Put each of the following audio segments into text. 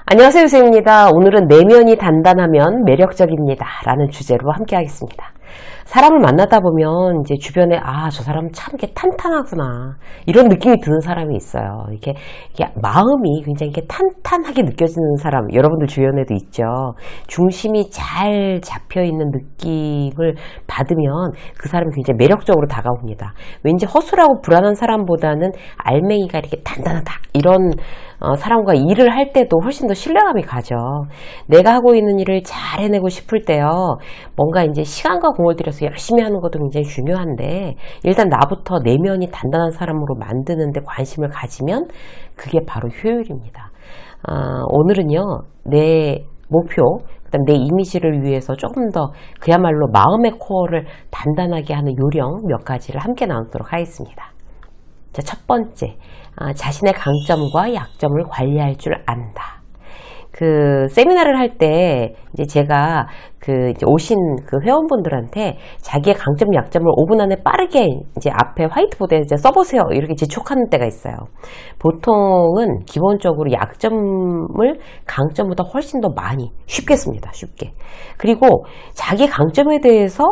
안녕하세요, 유쌤입니다. 오늘은 내면이 단단하면 매력적입니다 라는 주제로 함께 하겠습니다. 사람을 만나다 보면 이제 주변에 저 사람 참 이렇게 탄탄하구나 이런 느낌이 드는 사람이 있어요. 이게 마음이 굉장히 이렇게 탄탄하게 느껴지는 사람 여러분들 주변에도 있죠. 중심이 잘 잡혀있는 느낌을 받으면 그 사람이 굉장히 매력적으로 다가옵니다. 왠지 허술하고 불안한 사람보다는 알맹이가 이렇게 단단하다 이런 사람과 일을 할 때도 훨씬 더 신뢰감이 가죠. 내가 하고 있는 일을 잘 해내고 싶을 때요. 뭔가 이제 시간과 공을 들여서 열심히 하는 것도 굉장히 중요한데 일단 나부터 내면이 단단한 사람으로 만드는데 관심을 가지면 그게 바로 효율입니다. 오늘은요. 내 목표, 그다음 내 이미지를 위해서 조금 더 그야말로 마음의 코어를 단단하게 하는 요령 몇 가지를 함께 나누도록 하겠습니다. 자, 첫 번째, 자신의 강점과 약점을 관리할 줄 안다. 그 세미나를 할 때 이제 제가 이제 오신 그 회원분들한테 자기의 강점, 약점을 5분 안에 빠르게 이제 앞에 화이트보드에 이제 써보세요. 이렇게 재촉하는 때가 있어요. 보통은 기본적으로 약점을 강점보다 훨씬 더 많이 쉽게 씁니다. 쉽게. 그리고 자기 강점에 대해서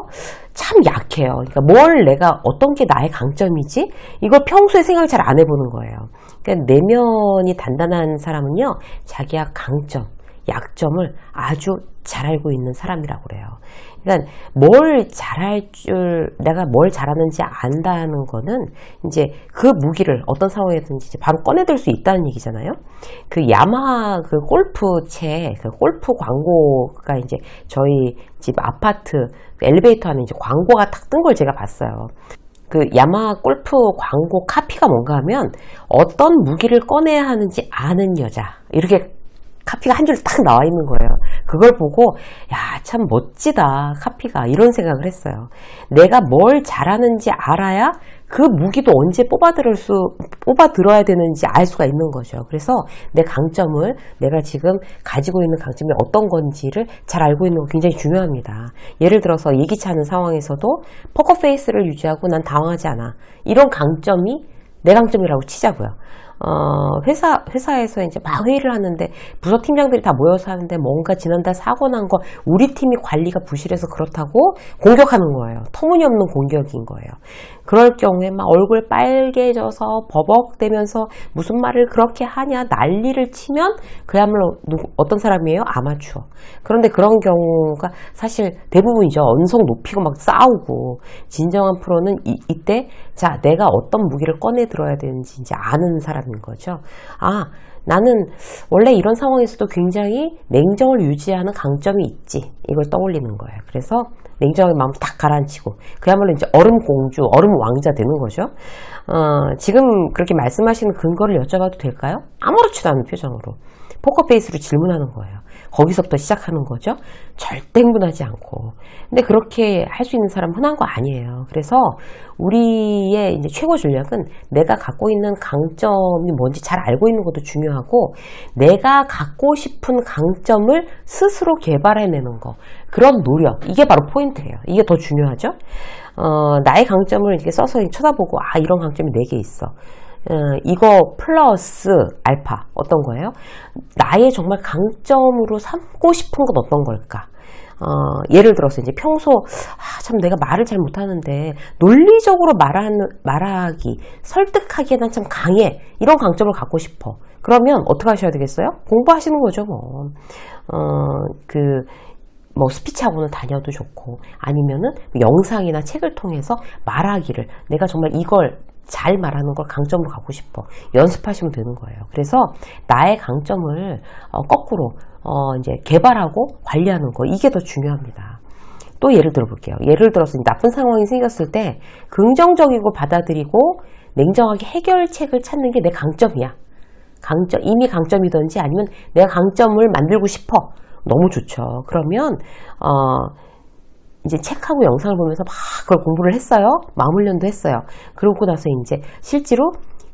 참 약해요. 그러니까 뭘 내가 어떤 게 나의 강점이지? 이걸 평소에 생각을 잘 안 해보는 거예요. 그러니까 내면이 단단한 사람은요, 자기가 강점, 약점을 아주 잘 알고 있는 사람이라고 그래요. 그러니까 내가 뭘 잘하는지 안다는 거는 이제 그 무기를 어떤 상황에든지 이제 바로 꺼내들 수 있다는 얘기잖아요. 그 야마하 그 골프채, 그 골프 광고가 이제 저희 집 아파트 엘리베이터 안에 이제 광고가 탁 뜬 걸 제가 봤어요. 그 야마하 골프 광고 카피가 뭔가 하면 어떤 무기를 꺼내야 하는지 아는 여자 이렇게 카피가 한 줄 딱 나와 있는 거예요. 그걸 보고 참 멋지다 카피가 이런 생각을 했어요. 내가 뭘 잘하는지 알아야 그 무기도 언제 뽑아들어야 되는지 알 수가 있는 거죠. 그래서 내 강점을 내가 지금 가지고 있는 강점이 어떤 건지를 잘 알고 있는 거 굉장히 중요합니다. 예를 들어서 예기치 않은 상황에서도 포커페이스를 유지하고 난 당황하지 않아. 이런 강점이 내 강점이라고 치자고요. 회사에서 이제 막 회의를 하는데 부서 팀장들이 다 모여서 하는데 뭔가 지난달 사고 난 거 우리 팀이 관리가 부실해서 그렇다고 공격하는 거예요. 터무니없는 공격인 거예요. 그럴 경우에 막 얼굴 빨개져서 버벅대면서 무슨 말을 그렇게 하냐 난리를 치면 그야말로 어떤 사람이에요? 아마추어. 그런데 그런 경우가 사실 대부분이죠. 언성 높이고 막 싸우고 진정한 프로는 이때 자 내가 어떤 무기를 꺼내 들어야 되는지 이제 아는 사람인 거죠. 나는 원래 이런 상황에서도 굉장히 냉정을 유지하는 강점이 있지. 이걸 떠올리는 거예요. 그래서 냉정하게 마음 딱 가라앉히고 그야말로 이제 얼음 공주, 얼음 왕자 되는 거죠. 지금 그렇게 말씀하시는 근거를 여쭤봐도 될까요? 아무렇지도 않은 표정으로 포커페이스로 질문하는 거예요. 거기서부터 시작하는 거죠. 절대 흥분하지 않고. 근데 그렇게 할 수 있는 사람은 흔한 거 아니에요. 그래서 우리의 이제 최고 전략은 내가 갖고 있는 강점이 뭔지 잘 알고 있는 것도 중요하고 내가 갖고 싶은 강점을 스스로 개발해내는 거. 그런 노력. 이게 바로 포인트예요. 이게 더 중요하죠. 나의 강점을 이렇게 써서 쳐다보고 이런 강점이 4개 있어. 이거 플러스 알파 어떤 거예요? 나의 정말 강점으로 삼고 싶은 건 어떤 걸까? 예를 들어서 이제 평소 참 내가 말을 잘 못하는데 논리적으로 말하기 설득하기에 난 참 강해 이런 강점을 갖고 싶어. 그러면 어떻게 하셔야 되겠어요? 공부하시는 거죠 뭐. 스피치 학원을 다녀도 좋고 아니면은 영상이나 책을 통해서 말하기를 내가 정말 이걸 잘 말하는 걸 강점으로 갖고 싶어. 연습하시면 되는 거예요. 그래서 나의 강점을 거꾸로 이제 개발하고 관리하는 거 이게 더 중요합니다. 또 예를 들어 볼게요. 예를 들어서 나쁜 상황이 생겼을 때 긍정적이고 받아들이고 냉정하게 해결책을 찾는 게 내 강점이야. 이미 강점이든지 아니면 내가 강점을 만들고 싶어. 너무 좋죠. 그러면 이제 책하고 영상을 보면서 막 그걸 공부를 했어요. 마무리련도 했어요. 그러고 나서 이제 실제로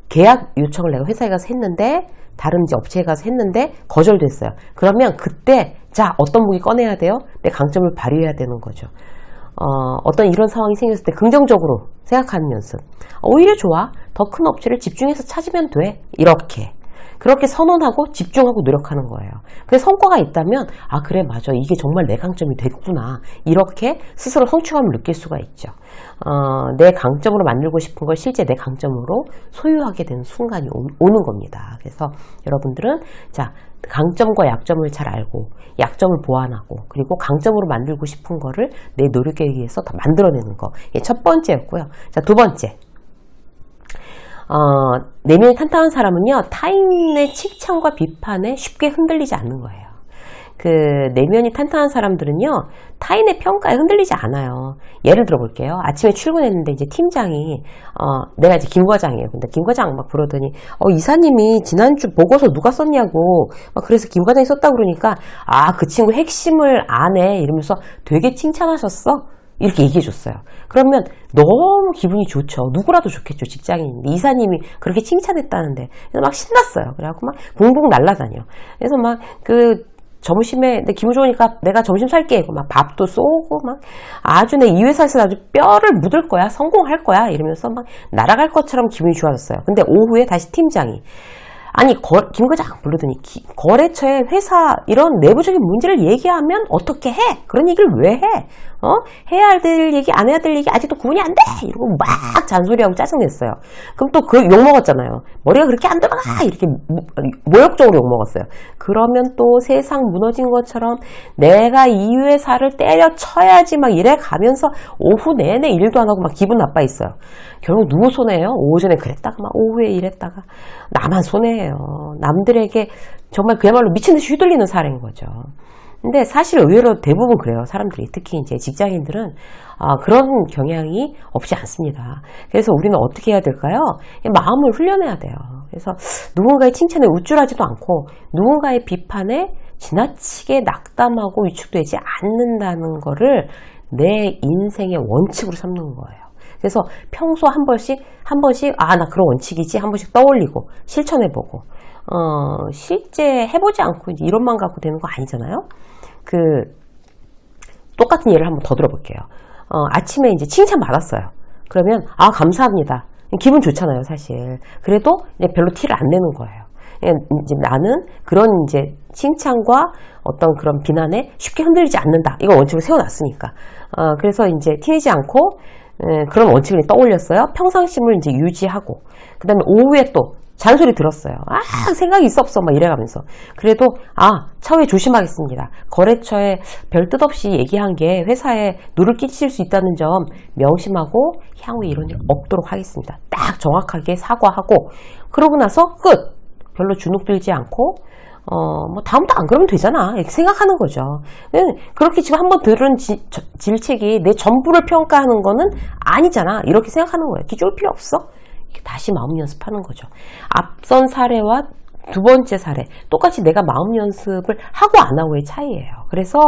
계약 요청을 내가 회사에 가서 했는데 다른 이제 업체에 가서 했는데 거절됐어요. 그러면 그때 자 어떤 무기 꺼내야 돼요? 내 강점을 발휘해야 되는 거죠. 어떤 이런 상황이 생겼을 때 긍정적으로 생각하는 연습. 오히려 좋아. 더 큰 업체를 집중해서 찾으면 돼. 이렇게. 그렇게 선언하고 집중하고 노력하는 거예요. 그래서 성과가 있다면 아 그래 맞아 이게 정말 내 강점이 됐구나 이렇게 스스로 성취감을 느낄 수가 있죠. 내 강점으로 만들고 싶은 걸 실제 내 강점으로 소유하게 되는 순간이 오는 겁니다. 그래서 여러분들은 자 강점과 약점을 잘 알고 약점을 보완하고 그리고 강점으로 만들고 싶은 거를 내 노력에 의해서 다 만들어내는 거. 이게 첫 번째였고요. 자, 두 번째. 내면이 탄탄한 사람은요, 타인의 칭찬과 비판에 쉽게 흔들리지 않는 거예요. 그 내면이 탄탄한 사람들은요, 타인의 평가에 흔들리지 않아요. 예를 들어 볼게요. 아침에 출근했는데 이제 팀장이 내가 이제 김 과장이에요. 근데 김 과장 막 그러더니 이사님이 지난주 보고서 누가 썼냐고 막 그래서 김 과장이 썼다고 그러니까 아, 그 친구 핵심을 아네 이러면서 되게 칭찬하셨어. 이렇게 얘기해 줬어요. 그러면 너무 기분이 좋죠. 누구라도 좋겠죠. 직장인인데 이사님이 그렇게 칭찬했다는데 그래서 막 신났어요. 그래갖고 막 붕붕 날아다녀. 그래서 막 점심에 내 기분 좋으니까 내가 점심 살게 막 밥도 쏘고 막 아주 내 이 회사에서 아주 뼈를 묻을 거야 성공할 거야 이러면서 막 날아갈 것처럼 기분이 좋아졌어요. 근데 오후에 다시 팀장이 아니 김 과장 부르더니 거래처에 회사 이런 내부적인 문제를 얘기하면 어떻게 해? 그런 얘기를 왜 해? 해야 될 얘기 안 해야 될 얘기 아직도 구분이 안 돼! 이러고 막 잔소리하고 짜증냈어요. 그럼 또 그 욕먹었잖아요. 머리가 그렇게 안 돌아가! 이렇게 모욕적으로 욕먹었어요. 그러면 또 세상 무너진 것처럼 내가 이 회사를 때려쳐야지 막 이래 가면서 오후 내내 일도 안 하고 막 기분 나빠 있어요. 결국 누구 손해예요? 오전에 그랬다가 막 오후에 이랬다가 나만 손해예요. 남들에게 정말 그야말로 미친 듯이 휘둘리는 사례인 거죠. 근데 사실 의외로 대부분 그래요. 사람들이 특히 이제 직장인들은 그런 경향이 없지 않습니다. 그래서 우리는 어떻게 해야 될까요? 마음을 훈련해야 돼요. 그래서 누군가의 칭찬에 우쭐하지도 않고 누군가의 비판에 지나치게 낙담하고 위축되지 않는다는 거를 내 인생의 원칙으로 삼는 거예요. 그래서 평소 한 번씩 나 그런 원칙이지 한 번씩 떠올리고 실천해보고 실제 해보지 않고 이제 이론만 갖고 되는 거 아니잖아요. 똑같은 예를 한번 더 들어볼게요. 아침에 이제 칭찬 받았어요. 그러면 감사합니다. 기분 좋잖아요, 사실. 그래도 이제 별로 티를 안 내는 거예요. 이제 나는 그런 이제 칭찬과 어떤 그런 비난에 쉽게 흔들리지 않는다. 이걸 원칙으로 세워놨으니까. 그래서 이제 티내지 않고 그런 원칙을 떠올렸어요. 평상심을 이제 유지하고, 그 다음에 오후에 또 잔소리 들었어요. 생각이 있어 없어 막 이래가면서. 그래도 차후에 조심하겠습니다. 거래처에 별 뜻 없이 얘기한 게 회사에 누를 끼칠 수 있다는 점 명심하고 향후에 이런 일 없도록 하겠습니다. 딱 정확하게 사과하고 그러고 나서 끝. 별로 주눅 들지 않고 뭐 다음부터 안 그러면 되잖아 이렇게 생각하는 거죠. 그렇게 지금 한번 들은 질책이 내 전부를 평가하는 거는 아니잖아 이렇게 생각하는 거예요. 기죽을 필요 없어. 이렇게 다시 마음 연습하는 거죠. 앞선 사례와 두 번째 사례 똑같이 내가 마음 연습을 하고 안 하고의 차이예요. 그래서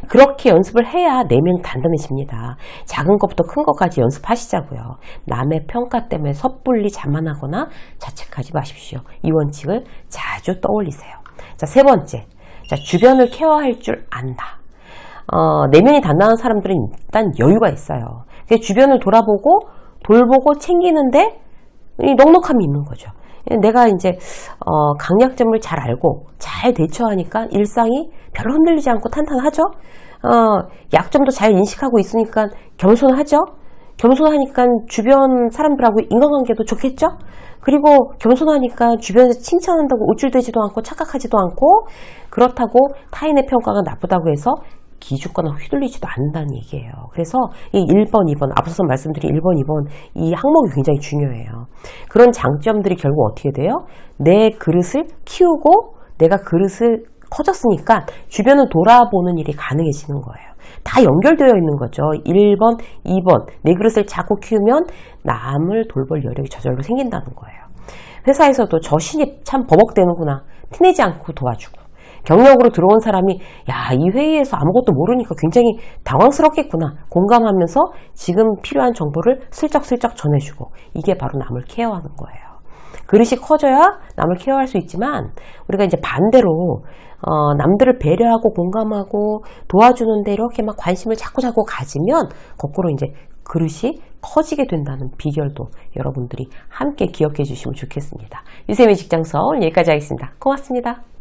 그렇게 연습을 해야 내면이 단단해집니다. 작은 것부터 큰 것까지 연습하시자고요. 남의 평가 때문에 섣불리 자만하거나 자책하지 마십시오. 이 원칙을 자주 떠올리세요. 자, 세 번째. 자, 주변을 케어할 줄 안다. 내면이 단단한 사람들은 일단 여유가 있어요. 주변을 돌보고 챙기는데 넉넉함이 있는 거죠. 내가 이제 강약점을 잘 알고 잘 대처하니까 일상이 별로 흔들리지 않고 탄탄하죠. 약점도 잘 인식하고 있으니까 겸손하죠. 겸손하니까 주변 사람들하고 인간관계도 좋겠죠. 그리고 겸손하니까 주변에서 칭찬한다고 우쭐대지도 않고 착각하지도 않고 그렇다고 타인의 평가가 나쁘다고 해서 기죽거나 휘둘리지도 않는다는 얘기예요. 그래서 이 1번, 2번, 앞서서 말씀드린 1번, 2번 이 항목이 굉장히 중요해요. 그런 장점들이 결국 어떻게 돼요? 내 그릇을 키우고 내가 그릇을 커졌으니까 주변을 돌아보는 일이 가능해지는 거예요. 다 연결되어 있는 거죠. 1번, 2번 내 그릇을 자꾸 키우면 남을 돌볼 여력이 저절로 생긴다는 거예요. 회사에서도 저 신입 참 버벅대는구나. 티내지 않고 도와주고 경력으로 들어온 사람이 이 회의에서 아무것도 모르니까 굉장히 당황스럽겠구나 공감하면서 지금 필요한 정보를 슬쩍슬쩍 전해주고 이게 바로 남을 케어하는 거예요. 그릇이 커져야 남을 케어할 수 있지만 우리가 이제 반대로 남들을 배려하고 공감하고 도와주는데 이렇게 막 관심을 자꾸 가지면 거꾸로 이제 그릇이 커지게 된다는 비결도 여러분들이 함께 기억해 주시면 좋겠습니다. 유쌤의 직장서 오늘 여기까지 하겠습니다. 고맙습니다.